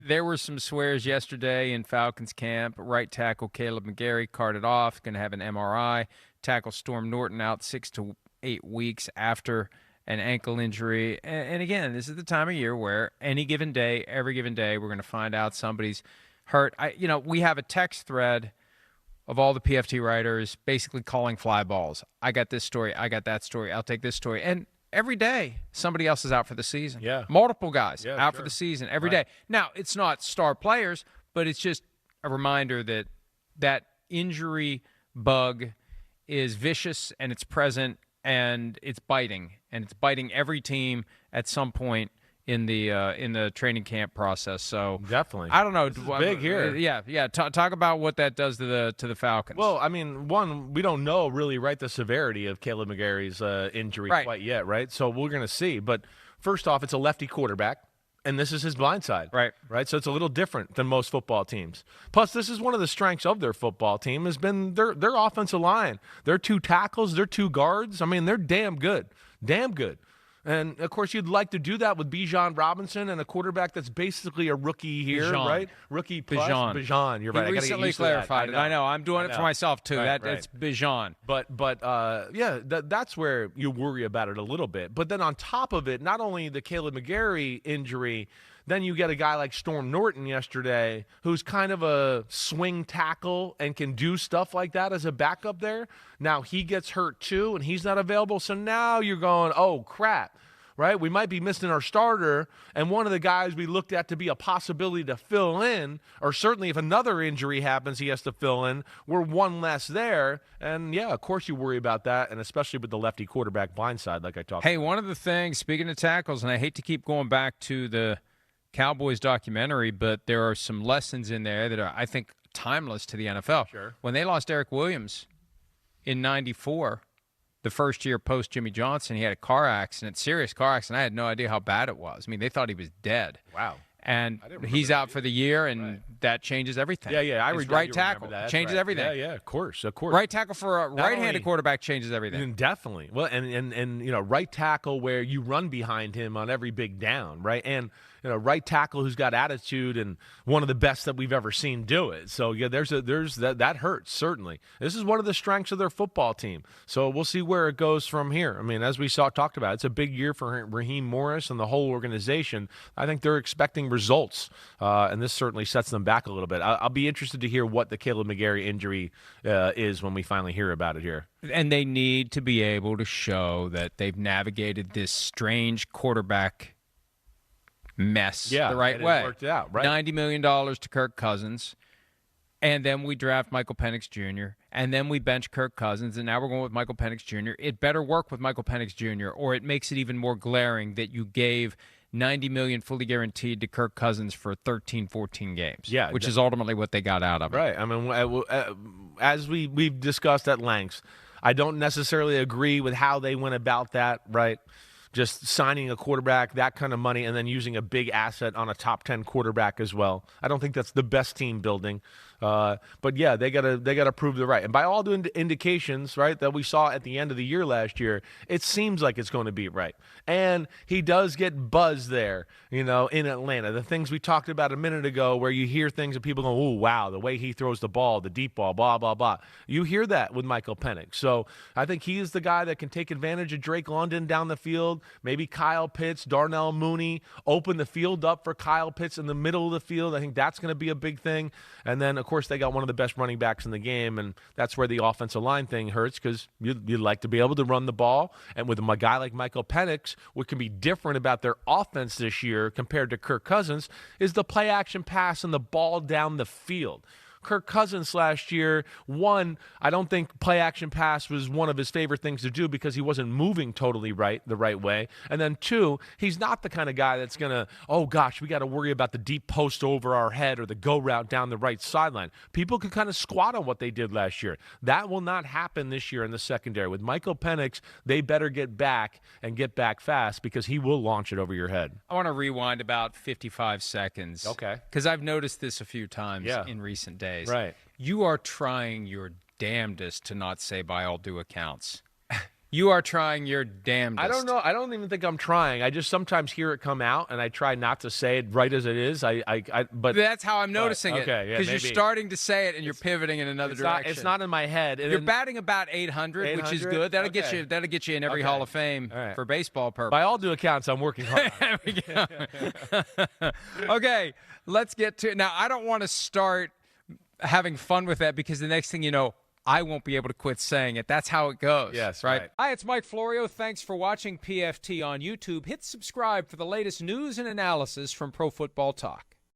There were some swears yesterday in Falcons camp. Right tackle Kaleb McGary carted off, going to have an MRI. Tackle Storm Norton out 6 to 8 weeks after an ankle injury. And again, this is the time of year where any given day, every given day, we're going to find out somebody's hurt. We have a text thread of all the PFT writers basically calling fly balls. I got this story. I got that story. I'll take this story. And every day, somebody else is out for the season. Yeah. Multiple guys out sure. for the season every day. Now, it's not star players, but it's just a reminder that that injury bug is vicious and it's present and it's biting. And it's biting every team at some point in the training camp process. So definitely, I don't know. This is big here. Yeah. Talk about what that does to the Falcons. Well, I mean, one, we don't know really, right, the severity of Kaleb McGary's injury quite yet, right? So we're going to see. But first off, it's a lefty quarterback, and this is his blind side. Right. So it's a little different than most football teams. Plus, this is one of the strengths of their football team has been their offensive line. Their 2 tackles, their 2 guards. I mean, they're damn good. Damn good. And, of course, you'd like to do that with Bijan Robinson and a quarterback that's basically a rookie here, Bijan. right? Rookie plus. Bijan, you're right. He recently clarified it. I know. I'm doing it for myself, too. Right. It's Bijan. But that's where you worry about it a little bit. But then on top of it, not only the Kaleb McGary injury, then you get a guy like Storm Norton yesterday who's kind of a swing tackle and can do stuff like that as a backup there. Now he gets hurt too, and he's not available. So now you're going, oh, crap, right? We might be missing our starter, and one of the guys we looked at to be a possibility to fill in, or certainly if another injury happens he has to fill in, we're one less there. And, yeah, of course you worry about that, and especially with the lefty quarterback blindside like I talked about. Hey, one of the things, speaking of tackles, and I hate to keep going back to the Cowboys documentary, but there are some lessons in there that are, I think, timeless to the NFL. Sure. When they lost Eric Williams in 94, the first year post Jimmy Johnson, he had a car accident, serious car accident. I had no idea how bad it was. I mean, they thought he was dead. Wow. And he's out for the year, and that changes everything. Yeah. I right tackle changes everything. Yeah, of course. Right tackle for a right-handed quarterback changes everything. Definitely. Well, and right tackle where you run behind him on every big down, right? And right tackle who's got attitude and one of the best that we've ever seen do it. So yeah, there's that hurts certainly. This is one of the strengths of their football team. So we'll see where it goes from here. I mean, as we talked about, it's a big year for Raheem Morris and the whole organization. I think they're expecting results, and this certainly sets them back a little bit. I'll be interested to hear what the Kaleb McGary injury is when we finally hear about it here. And they need to be able to show that they've navigated this strange quarterback mess the right way. Worked out, right? $90 million to Kirk Cousins, and then we draft Michael Penix Jr., and then we bench Kirk Cousins, and now we're going with Michael Penix Jr. It better work with Michael Penix Jr., or it makes it even more glaring that you gave $90 million fully guaranteed to Kirk Cousins for 13, 14 games, which is ultimately what they got out of it. Right. I mean, as we've discussed at length, I don't necessarily agree with how they went about that, right? Just signing a quarterback, that kind of money, and then using a big asset on a top 10 quarterback as well. I don't think that's the best team building. But yeah, they gotta prove they're right. And by all the indications, right, that we saw at the end of the year last year, it seems like it's going to be right. And he does get buzz there, in Atlanta. The things we talked about a minute ago, where you hear things and people go, "Oh wow, the way he throws the ball, the deep ball, blah blah blah." You hear that with Michael Penix. So I think he is the guy that can take advantage of Drake London down the field. Maybe Kyle Pitts, Darnell Mooney, open the field up for Kyle Pitts in the middle of the field. I think that's going to be a big thing. And then, of course, they got one of the best running backs in the game, and that's where the offensive line thing hurts, because you'd like to be able to run the ball. And with a guy like Michael Penix, what can be different about their offense this year compared to Kirk Cousins is the play-action pass and the ball down the field. Kirk Cousins last year, one, I don't think play-action pass was one of his favorite things to do because he wasn't moving totally the right way. And then two, he's not the kind of guy that's going to, oh gosh, we got to worry about the deep post over our head or the go route down the right sideline. People can kind of squat on what they did last year. That will not happen this year in the secondary. With Michael Penix, they better get back and get back fast, because he will launch it over your head. I want to rewind about 55 seconds. Okay. Because I've noticed this a few times in recent days. Right. You are trying your damnedest to not say by all due accounts. You are trying your damnedest. I don't know. I don't even think I'm trying. I just sometimes hear it come out, and I try not to say it right as it is. But that's how I'm noticing it. Okay, yeah, because you're starting to say it and you're pivoting in another direction. It's not in my head. You're batting about 800, which is good. That'll get you. That'll get you in every Hall of Fame for baseball purposes. By all due accounts, I'm working hard. There we go. Okay, let's get to it. Now, I don't want to start having fun with that because the next thing you know, I won't be able to quit saying it. That's how it goes. Yes, right. right. Hi, it's Mike Florio. Thanks for watching PFT on YouTube. Hit subscribe for the latest news and analysis from Pro Football Talk.